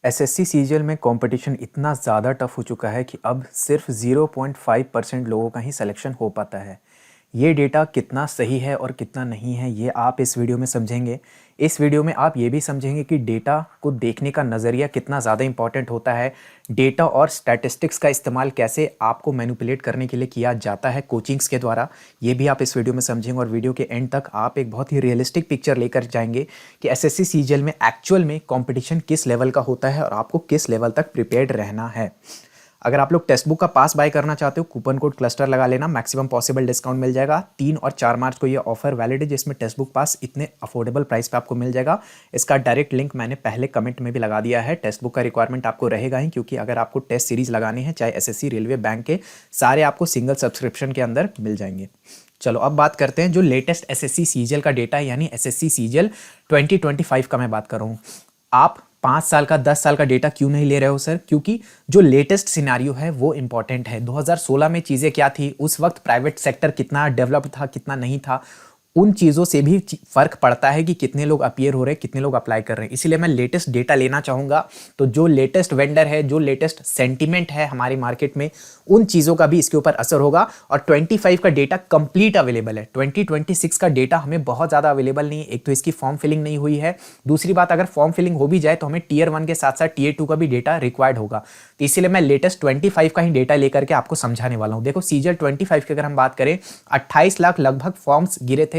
SSC CGL में competition इतना ज़्यादा टफ हो चुका है कि अब सिर्फ 0.5% लोगों का ही सिलेक्शन हो पाता है। ये डेटा कितना सही है और कितना नहीं है, ये आप इस वीडियो में समझेंगे। इस वीडियो में आप ये भी समझेंगे कि डेटा को देखने का नज़रिया कितना ज़्यादा इंपॉर्टेंट होता है। डेटा और स्टैटिस्टिक्स का इस्तेमाल कैसे आपको मैनिपुलेट करने के लिए किया जाता है कोचिंग्स के द्वारा, ये भी आप इस वीडियो में समझेंगे। और वीडियो के एंड तक आप एक बहुत ही रियलिस्टिक पिक्चर लेकर जाएंगे कि एसएससी सीजीएल में एक्चुअल में कंपटीशन किस लेवल का होता है और आपको किस लेवल तक प्रिपेयर्ड रहना है। अगर आप लोग टेक्स्ट बुक का पास बाय करना चाहते हो, कूपन कोड क्लस्टर लगा लेना, मैक्सिमम पॉसिबल डिस्काउंट मिल जाएगा। 3 और 4 मार्च को ये ऑफर वैलिड है जिसमें टेक्स्ट बुक पास इतने अफोर्डेबल प्राइस पे आपको मिल जाएगा। इसका डायरेक्ट लिंक मैंने पहले कमेंट में भी लगा दिया है। टेक्स्ट बुक का रिक्वायरमेंट आपको रहेगा ही, क्योंकि अगर आपको टेस्ट सीरीज लगानी है, चाहे एसएससी, रेलवे, बैंक के, सारे आपको सिंगल सब्सक्रिप्शन के अंदर मिल जाएंगे। चलो अब बात करते हैं जो लेटेस्ट एसएससी सीजीएल का डेटा है, यानी एसएससी सीजीएल 2025 का मैं बात कर रहा हूँ। आप 5 साल का 10 साल का डेटा क्यों नहीं ले रहे हो सर? क्योंकि जो लेटेस्ट सिनारियो है वो इंपॉर्टेंट है। 2016 में चीज़ें क्या थी, उस वक्त प्राइवेट सेक्टर कितना डेवलप्ड था, कितना नहीं था, उन चीज़ों से भी फ़र्क पड़ता है कि कितने लोग अपीयर हो रहे हैं, कितने लोग अप्लाई कर रहे हैं। इसीलिए मैं लेटेस्ट डेटा लेना चाहूँगा। तो जो लेटेस्ट वेंडर है, जो लेटेस्ट सेंटीमेंट है हमारी मार्केट में, उन चीज़ों का भी इसके ऊपर असर होगा। और 25 का डेटा कंप्लीट अवेलेबल है। 2026 का डेटा हमें बहुत ज़्यादा अवेलेबल नहीं है। एक तो इसकी फॉर्म फिलिंग नहीं हुई है, दूसरी बात अगर फॉर्म फिलिंग हो भी जाए तो हमें टीयर 1 के साथ साथ टीयर 2 का भी डेटा रिक्वायर्ड होगा। तो इसीलिए मैं लेटेस्ट 25 का ही डेटा लेकर के आपको समझाने वाला हूँ। देखो सीजीएल 25 की अगर हम बात करें, 28 लाख लगभग फॉर्म्स गिरे थे।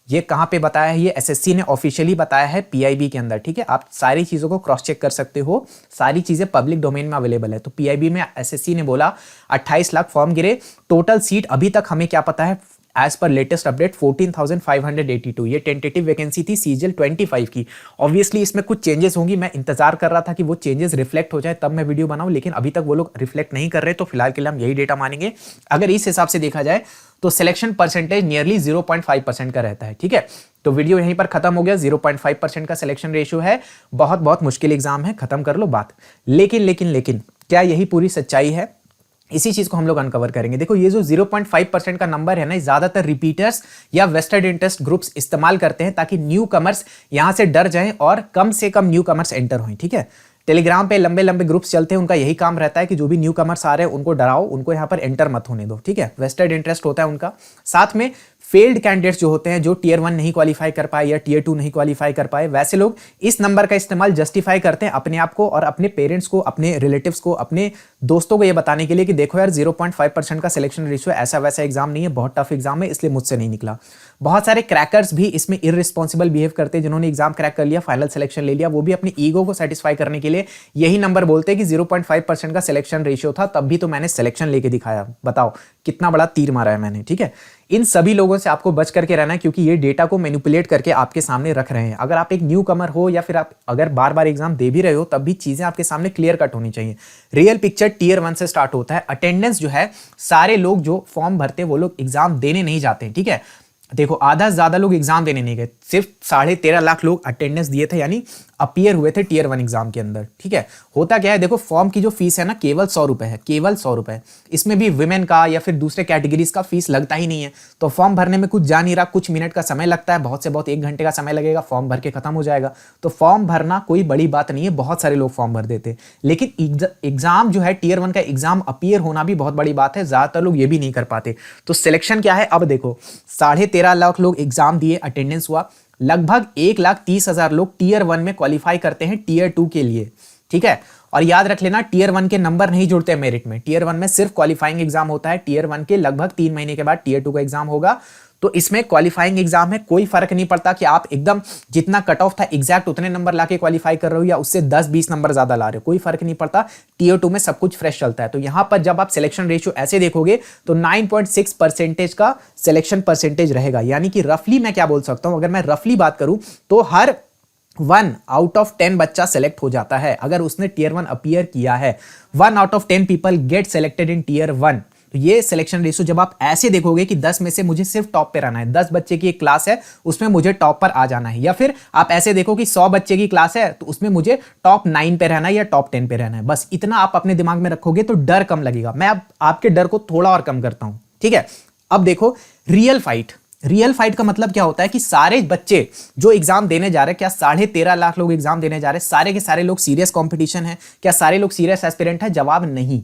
ये कहाँ पे बताया है? ये एसएससी ने ऑफिशियली बताया है पीआईबी के अंदर। ठीक है, आप सारी चीज़ों को क्रॉस चेक कर सकते हो, सारी चीज़ें पब्लिक डोमेन में अवेलेबल है। तो पीआईबी में एसएससी ने बोला 28 लाख फॉर्म गिरे। टोटल सीट अभी तक हमें क्या पता है, एज पर लेटेस्ट अपडेट 14,582। ये टेंटेटिव वैकेंसी थी सीजीएल 25 की। ऑब्वियसली इसमें कुछ चेंजेस होंगी। मैं इंतजार कर रहा था कि वो चेंजेस रिफ्लेक्ट हो जाए तब मैं वीडियो बनाऊं, लेकिन अभी तक वो लोग रिफ्लेक्ट नहीं कर रहे। तो फिलहाल के लिए हम यही डेटा मानेंगे। अगर इस हिसाब से देखा जाए तो सिलेक्शन परसेंटेज नियरली 0.5% का रहता है। ठीक है, तो वीडियो यहीं पर खत्म हो गया। 0.5% का सिलेक्शन रेशियो है। बहुत बहुत मुश्किल एग्जाम है, खत्म कर लो बात। लेकिन क्या यही पूरी सच्चाई है? इसी चीज को हम लोग अनकवर करेंगे। देखो ये जो 0.5% का नंबर है ना, ज्यादातर रिपीटर्स या वेस्टेड इंटरेस्ट ग्रुप्स इस्तेमाल करते हैं ताकि न्यू कमर्स यहां से डर जाएं और कम से कम न्यू कमर्स एंटर हों। ठीक है, टेलीग्राम पे लंबे लंबे ग्रुप्स चलते हैं, उनका यही काम रहता है कि जो भी न्यू कमर्स आ रहे हैं उनको डराओ, उनको यहाँ पर एंटर मत होने दो। ठीक है, वेस्टेड इंटरेस्ट होता है उनका। साथ में फेल्ड कैंडिडेट्स जो होते हैं, जो टीयर 1 नहीं क्वालिफाई कर पाए या टीयर 2 नहीं क्वालिफाई कर पाए, वैसे लोग इस नंबर का इस्तेमाल जस्टिफाई करते हैं अपने आप को और अपने पेरेंट्स को, अपने रिलेटिव्स को, अपने दोस्तों को ये बताने के लिए कि देखो यार 0.5% का सिलेक्शन रेशियो, ऐसा वैसा एग्जाम नहीं है, बहुत टफ एग्जाम है, इसलिए मुझसे नहीं निकला। बहुत सारे क्रैकर्स भी इसमें इररिस्पॉन्सिबल बिहेव करते हैं, जिन्होंने एग्जाम क्रैक कर लिया, फाइनल सिलेक्शन ले लिया, वो भी अपनी ईगो को सेटिस्फाई करने के लिए यही नंबर बोलते हैं कि 0.5% का सिलेक्शन रेशियो था, तब भी तो मैंने सिलेक्शन लेके दिखाया। बताओ कितना बड़ा तीर मारा है मैंने। ठीक है, इन सभी लोगों से आपको बच करके रहना है, क्योंकि ये डेटा को मैनिपुलेट करके आपके सामने रख रहे हैं। अगर आप एक न्यू कमर हो या फिर आप अगर बार बार एग्जाम दे भी रहे हो, तब भी चीजें आपके सामने क्लियर कट होनी चाहिए। रियल पिक्चर टीयर 1 से स्टार्ट होता है। अटेंडेंस जो है, सारे लोग जो फॉर्म भरते हैं वो लोग एग्जाम देने नहीं जाते हैं। ठीक है, देखो आधा से ज्यादा लोग एग्जाम देने नहीं गए, सिर्फ 13.5 लाख लोग अटेंडेंस दिए थे, यानी अपीयर हुए थे टीयर 1 एग्जाम के अंदर। ठीक है, होता क्या है, देखो फॉर्म की जो फीस है ना, केवल 100 रुपए है, केवल 100 रुपए। इसमें भी विमेन का या फिर दूसरे कैटेगरीज का फीस लगता ही नहीं है। तो फॉर्म भरने में कुछ जा नहीं रहा, कुछ मिनट का समय लगता है, बहुत से बहुत 1 घंटे का समय लगेगा, फॉर्म भर के खत्म हो जाएगा। तो फॉर्म भरना कोई बड़ी बात नहीं है, बहुत सारे लोग फॉर्म भर देते। लेकिन एग्जाम जो है टीयर 1 का एग्जाम अपीयर होना भी बहुत बड़ी बात है, ज्यादातर लोग ये भी नहीं कर पाते। तो सिलेक्शन क्या है, अब देखो 13.5 लाख लोग एग्जाम दिए, अटेंडेंस हुआ, लगभग 1,30,000 लोग टीयर 1 में क्वालिफाई करते हैं टीयर 2 के लिए। ठीक है, और याद रख लेना टीयर 1 के नंबर नहीं जुड़ते मेरिट में। टीयर 1 में सिर्फ क्वालिफाइंग एग्जाम होता है। टीयर 1 के लगभग 3 महीने के बाद टीयर 2 का एग्जाम होगा। तो इसमें क्वालिफाइंग एग्जाम है, कोई फर्क नहीं पड़ता कि आप एकदम जितना कट ऑफ था एग्जैक्ट उतने नंबर लाके क्वालिफाई कर रहे हो या उससे 10-20 नंबर ज्यादा ला रहे हो, कोई फर्क नहीं पड़ता। टीयर 2 में सब कुछ फ्रेश चलता है। तो यहां पर जब आप सिलेक्शन रेशियो ऐसे देखोगे तो 9.6% का सिलेक्शन परसेंटेज रहेगा। यानी कि रफली मैं क्या बोल सकता हूं, अगर मैं रफली बात करूं तो हर 1 आउट ऑफ 10 बच्चा सेलेक्ट हो जाता है अगर उसने टीयर 1 अपीयर किया है। 1 out of 10 people get selected in tier 1। तो ये सिलेक्शन रेशियो जब आप ऐसे देखोगे कि 10 में से मुझे सिर्फ टॉप पे रहना है, 10 बच्चे की एक क्लास है उसमें मुझे टॉप पर आ जाना है, या फिर आप ऐसे देखो कि 100 बच्चे की क्लास है तो उसमें मुझे टॉप 9 पे रहना है या टॉप 10 पे रहना है। बस इतना आप अपने दिमाग में रखोगे तो डर कम लगेगा। मैं अब आपके डर को थोड़ा और कम करता हूं। ठीक है, अब देखो रियल फाइट, रियल फाइट का मतलब क्या होता है कि सारे बच्चे जो एग्जाम देने जा रहे हैं, क्या 13.5 लाख लोग एग्जाम देने जा रहे हैं, सारे के सारे लोग सीरियस कंपटीशन है? क्या सारे लोग सीरियस एस्पिरेंट है? जवाब नहीं।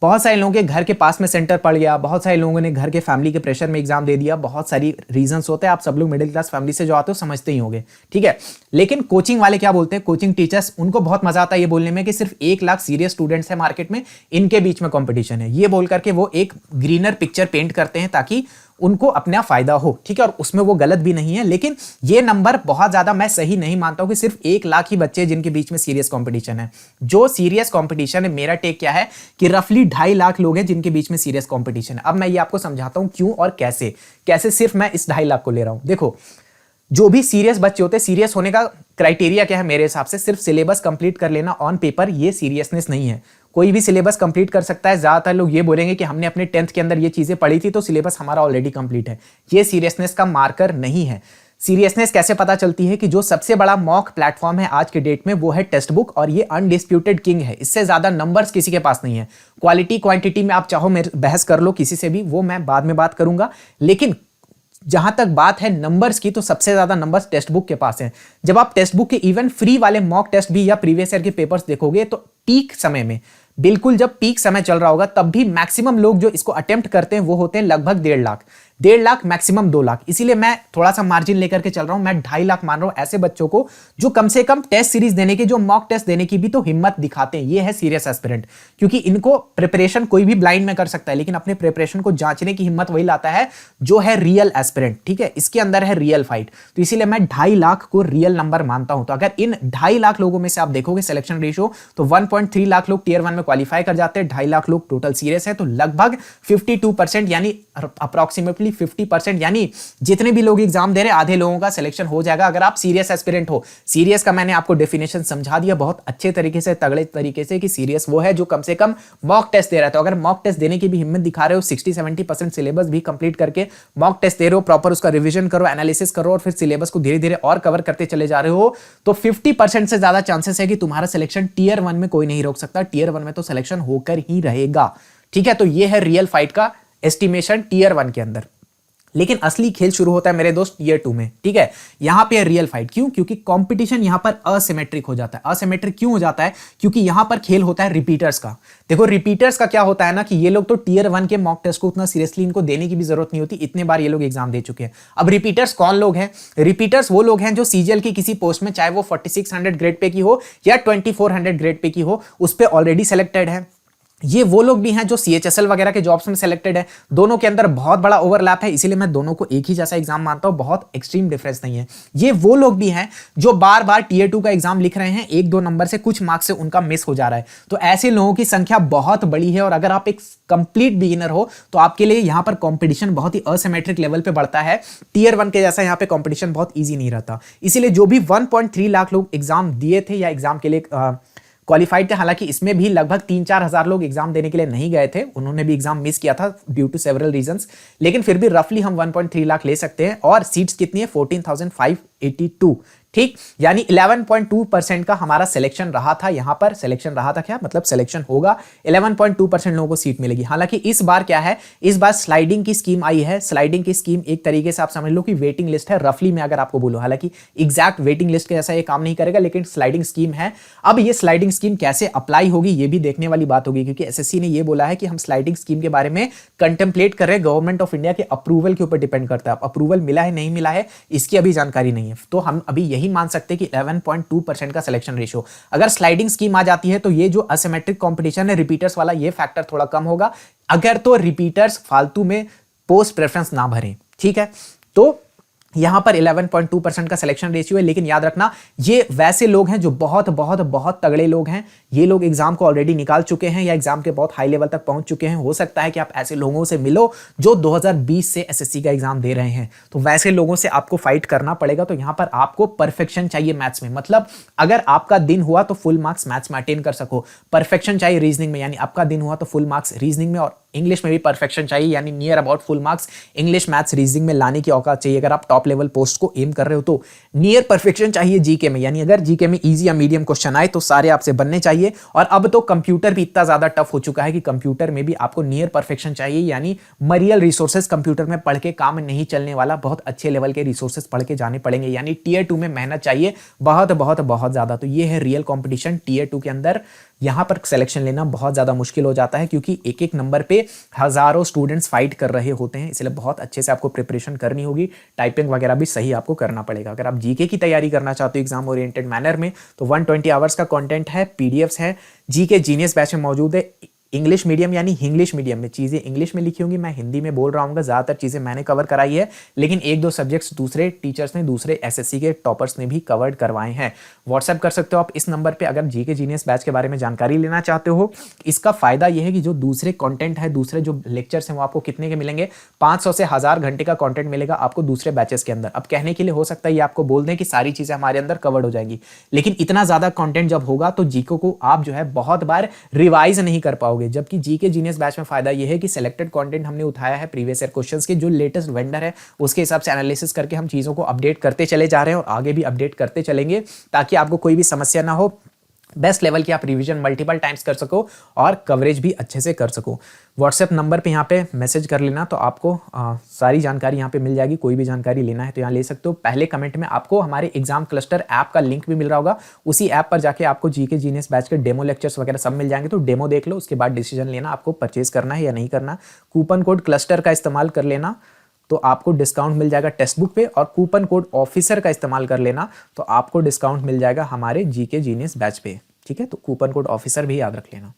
बहुत सारे लोगों के घर के पास में सेंटर पड़ गया, बहुत सारे लोगों ने घर के फैमिली के प्रेशर में एग्जाम दे दिया, बहुत सारी रीजंस होते हैं। आप सब लोग मिडिल क्लास फैमिली से जो आते हो समझते ही होंगे, ठीक है। लेकिन कोचिंग वाले क्या बोलते हैं, कोचिंग टीचर्स, उनको बहुत मजा आता है ये बोलने में कि सिर्फ 1 लाख सीरियस स्टूडेंट्स है मार्केट में, इनके बीच में कॉम्पिटिशन है। ये बोल करके वो एक ग्रीनर पिक्चर पेंट करते हैं ताकि उनको अपना फायदा हो, ठीक है। और उसमें वो गलत भी नहीं है, लेकिन ये नंबर बहुत ज्यादा मैं सही नहीं मानता हूं कि सिर्फ 1 लाख ही बच्चे जिनके बीच में सीरियस कंपटीशन है। जो सीरियस कंपटीशन है, मेरा टेक क्या है कि रफली 2.5 लाख लोग हैं जिनके बीच में सीरियस कंपटीशन है। अब मैं ये आपको समझाता हूं क्यों और कैसे कैसे सिर्फ मैं इस 2.5 लाख को ले रहा हूं। देखो, जो भी सीरियस बच्चे होते हैं, सीरियस होने का क्राइटेरिया क्या है मेरे हिसाब से, सिर्फ सिलेबस कंप्लीट कर लेना ऑन पेपर, ये सीरियसनेस नहीं है। कोई भी सिलेबस कंप्लीट कर सकता है। ज्यादातर लोग ये बोलेंगे कि हमने अपने 10th के अंदर ये चीजें पढ़ी थी तो सिलेबस हमारा ऑलरेडी कंप्लीट है। ये सीरियसनेस का मार्कर नहीं है। सीरियसनेस कैसे पता चलती है कि जो सबसे बड़ा मॉक प्लेटफॉर्म है आज के डेट में वो है टेक्स्ट बुक, और ये अनडिस्प्यूटेड किंग है। इससे ज्यादा नंबर्स किसी के पास नहीं है। क्वालिटी क्वांटिटी में आप चाहो मेरे बहस कर लो किसी से भी, वो मैं बाद में बात करूंगा। लेकिन जहां तक बात है नंबर्स की, तो सबसे ज्यादा नंबर्स टेक्स्ट बुक के पास हैं। जब आप टेक्स्ट बुक के इवन फ्री वाले मॉक टेस्ट भी या प्रीवियस ईयर के पेपर्स देखोगे तो पीक समय में, बिल्कुल जब पीक समय चल रहा होगा, तब भी मैक्सिमम लोग जो इसको अटेम्प्ट करते हैं वो होते हैं लगभग 1.5 लाख, 1.5 लाख मैक्सिमम 2 लाख। इसीलिए मैं थोड़ा सा मार्जिन लेकर के चल रहा हूं। मैं 2.5 लाख मान रहा हूं ऐसे बच्चों को जो कम से कम टेस्ट सीरीज देने की, जो मॉक टेस्ट देने की भी तो हिम्मत दिखाते हैं। ये है सीरियस एस्पिरेंट, क्योंकि इनको प्रिपरेशन कोई भी ब्लाइंड में कर सकता है, लेकिन अपने प्रिपरेशन को जांचने की हिम्मत वही लाता है जो है रियल एस्पिरेंट, ठीक है। इसके अंदर है रियल फाइट। तो इसीलिए मैं 2.5 लाख को रियल नंबर मानता हूं। तो अगर इन 2.5 लाख लोगों में से आप देखोगे सिलेक्शन रेशियो, तो 1.3 लाख लोग टियर 1 में क्वालिफाई कर जाते हैं, 2.5 लाख लोग टोटल सीरियस है। तो लगभग 52% यानी अप्रॉक्सीमेटली 50%, यानी जितने भी लोग एग्जाम दे रहे हैं आधे लोगों का सिलेक्शन हो जाएगा अगर आप सीरियस एस्पिरेंट हो। सीरियस का मैंने आपको डेफिनेशन समझा दिया बहुत अच्छे तरीके से, तगड़े तरीके से, कि सीरियस वो है जो कम से कम मॉक टेस्ट दे रहा है। तो अगर मॉक टेस्ट देने की भी हिम्मत दिखा रहे हो, 60-70% सिलेबस भी कंप्लीट करके मॉक टेस्ट दे रहे हो, प्रॉपर उसका रिवीजन करो, एनालिसिस करो, और फिर सिलेबस को धीरे धीरे और कवर करते चले जा रहे हो, तो 50% से ज्यादा चांसेस है कि तुम्हारा सिलेक्शन टियर 1 में कोई नहीं रोक सकता। टियर 1 में तो सिलेक्शन होकर ही रहेगा, ठीक है। तो ये है रियल फाइट का एस्टिमेशन टियर 1 के अंदर। लेकिन असली खेल शुरू होता है मेरे दोस्त टियर 2 में, ठीक है। यहां पे रियल फाइट क्यों? क्योंकि कंपटीशन यहां पर असिमेट्रिक हो जाता है। असिमेट्रिक क्यों हो जाता है? क्योंकि यहां पर खेल होता है रिपीटर्स का। देखो, रिपीटर्स का क्या होता है ना कि ये लोग तो टियर 1 के मॉक टेस्ट को उतना सीरियसली इनको देने की भी जरूरत नहीं होती, इतने बार ये लोग एग्जाम दे चुके हैं। अब रिपीटर्स कौन लोग हैं? रिपीटर्स वो लोग हैं जो सीजीएल की किसी पोस्ट में, चाहे वो 4600 ग्रेड पे की हो या 2400 ग्रेड पे की हो, उस पर ऑलरेडी सेलेक्टेड है। ये वो लोग भी हैं जो सीएचएसएल वगैरह के जॉब्स में सेलेक्टेड है। दोनों के अंदर बहुत बड़ा ओवरलैप है, इसीलिए मैं दोनों को एक ही जैसा एग्जाम मानता हूं, बहुत एक्सट्रीम डिफरेंस नहीं है। ये वो लोग भी हैं जो बार बार टियर 2 का एग्जाम लिख रहे हैं, 1-2 नंबर से, कुछ मार्क्स से उनका मिस हो जा रहा है। तो ऐसे लोगों की संख्या बहुत बड़ी है, और अगर आप एक कंप्लीट बिगिनर हो तो आपके लिए यहां पर कंपटीशन बहुत ही असिमेट्रिक लेवल पे बढ़ता है। टियर 1 के जैसा यहां पे कंपटीशन बहुत ईजी नहीं रहता। इसीलिए जो भी 1.3 लाख लोग एग्जाम दिए थे या एग्जाम के लिए क्वालिफाइड थे, हालांकि इसमें भी लगभग 3-4 हजार लोग एग्जाम देने के लिए नहीं गए थे, उन्होंने भी एग्जाम मिस किया था ड्यू टू सेवरल रीजंस, लेकिन फिर भी रफली हम 1.3 लाख ले सकते हैं। और सीट्स कितनी है? 14,582, ठीक। यानी 11.2% का हमारा सिलेक्शन रहा था। यहां पर सिलेक्शन रहा था, क्या मतलब सिलेक्शन होगा, 11.2% लोगों को सीट मिलेगी। हालांकि इस बार क्या है, इस बार स्लाइडिंग की स्कीम आई है। स्लाइडिंग की स्कीम एक तरीके से आप समझ लो कि वेटिंग लिस्ट है, रफली मैं अगर आपको बोलूं। हालांकि एग्जैक्ट वेटिंग लिस्ट के जैसा ये काम नहीं करेगा, लेकिन स्लाइडिंग स्कीम है। अब ये स्लाइडिंग स्कीम कैसे अप्लाई होगी ये भी देखने वाली बात होगी, क्योंकि एसएससी ने ये बोला है कि हम स्लाइडिंग स्कीम के बारे में कंटेम्पलेट कर रहे हैं, गवर्नमेंट ऑफ इंडिया के अप्रूवल के ऊपर डिपेंड करता है। अप्रूवल मिला है नहीं मिला है इसकी अभी जानकारी नहीं है, तो हम अभी यही मान सकते हैं कि 11.2% का सिलेक्शन रेशियो। अगर स्लाइडिंग स्कीम आ जाती है तो ये जो असिमेट्रिक कंपटीशन है रिपीटर्स वाला, ये फैक्टर थोड़ा कम होगा, अगर तो रिपीटर्स फालतू में पोस्ट प्रेफरेंस ना भरें, ठीक है। तो यहां पर 11.2% का सिलेक्शन रेशियो है। लेकिन याद रखना, ये वैसे लोग हैं जो बहुत बहुत बहुत तगड़े लोग हैं। ये लोग एग्जाम को ऑलरेडी निकाल चुके हैं या एग्जाम के बहुत हाई लेवल तक पहुंच चुके हैं। हो सकता है कि आप ऐसे लोगों से मिलो जो 2020 से एसएससी का एग्जाम दे रहे हैं, तो वैसे लोगों से आपको फाइट करना पड़ेगा। तो यहां पर आपको परफेक्शन चाहिए मैथ्स में, मतलब अगर आपका दिन हुआ तो फुल मार्क्स मैथ्स में अटेन कर सको। परफेक्शन चाहिए रीजनिंग में, यानी आपका दिन हुआ तो फुल मार्क्स रीजनिंग में और इंग्लिश में भी परफेक्शन चाहिए, यानी near about full marks English, maths, reasoning में लाने की औकात चाहिए। अगर आप टॉप लेवल पोस्ट को एम कर रहे हो तो नियर परफेक्शन चाहिए जीके में, यानी अगर जीके में इजी या मीडियम क्वेश्चन आए तो सारे आपसे बनने चाहिए। और अब तो कंप्यूटर भी इतना ज्यादा टफ हो चुका है कि कंप्यूटर में भी आपको नियर परफेक्शन चाहिए, यानी मरियल रिसोर्सेज कंप्यूटर में पढ़ के काम नहीं चलने वाला, बहुत अच्छे लेवल के रिसोर्सेज पढ़ के जाने पड़ेंगे, यानी टीयर 2 में मेहनत चाहिए बहुत बहुत बहुत ज्यादा। तो ये है रियल कंपटीशन टीयर 2 के अंदर। यहां पर सिलेक्शन लेना बहुत ज्यादा मुश्किल हो जाता है क्योंकि एक एक नंबर पे हजारों स्टूडेंट्स फाइट कर रहे होते हैं, इसलिए बहुत अच्छे से आपको प्रिपरेशन करनी होगी, टाइपिंग वगैरह भी सही आपको करना पड़ेगा। अगर आप जीके की तैयारी करना चाहते हो एग्जाम ओरिएंटेड मैनर में तो 120 आवर्स का कंटेंट है, पीडीएफ्स है, जीके जीनियस बैच में मौजूद है। इंग्लिश मीडियम यानी इंग्लिश मीडियम में चीज़ें इंग्लिश में लिखी होंगी, मैं हिंदी में बोल रहा हूँ, ज़्यादातर चीज़ें मैंने कवर कराई है, लेकिन एक दो सब्जेक्ट्स दूसरे टीचर्स ने, दूसरे एसएससी के टॉपर्स ने भी कवर करवाए हैं। व्हाट्सएप कर सकते हो आप इस नंबर पे अगर जीके जीनियस बैच के बारे में जानकारी लेना चाहते हो। इसका फायदा यह है कि जो दूसरे कंटेंट है, दूसरे जो लेक्चर्स हैं वो आपको कितने के मिलेंगे, 500 से 1000 घंटे का कंटेंट मिलेगा आपको दूसरे बैचेस के अंदर। अब कहने के लिए हो सकता है ये आपको बोल दें कि सारी चीज़ें हमारे अंदर कवर्ड हो जाएंगी, लेकिन इतना ज़्यादा कंटेंट जब होगा तो जीके को आप जो है बहुत बार रिवाइज नहीं कर पाओगे। जबकि जीके जीनियस बैच में फायदा यह है कि सिलेक्टेड कंटेंट हमने उठाया है प्रीवियस ईयर क्वेश्चंस के, जो लेटेस्ट वेंडर है उसके हिसाब से एनालिसिस करके हम चीज़ों को अपडेट करते चले जा रहे हैं और आगे भी अपडेट करते चलेंगे ताकि आपको कोई भी समस्या ना हो। बेस्ट लेवल की आप रिवीजन मल्टीपल टाइम्स कर सको और कवरेज भी अच्छे से कर सको। व्हाट्सएप नंबर पे यहाँ पे मैसेज कर लेना तो आपको सारी जानकारी यहाँ पे मिल जाएगी। कोई भी जानकारी लेना है तो यहाँ ले सकते हो। पहले कमेंट में आपको हमारे एग्जाम क्लस्टर ऐप का लिंक भी मिल रहा होगा, उसी ऐप पर जाके आपको जीके जीनियस बैच के डेमो लेक्चर्स वगैरह सब मिल जाएंगे। तो डेमो देख लो, उसके बाद डिसीजन लेना आपको परचेज करना है या नहीं करना। कूपन कोड क्लस्टर का इस्तेमाल कर लेना तो आपको डिस्काउंट मिल जाएगा टेक्स्ट बुक पे, और कूपन कोड ऑफिसर का इस्तेमाल कर लेना तो आपको डिस्काउंट मिल जाएगा हमारे जीके जीनियस बैच पे। ठीक है, तो कूपन कोड ऑफिसर भी याद रख लेना।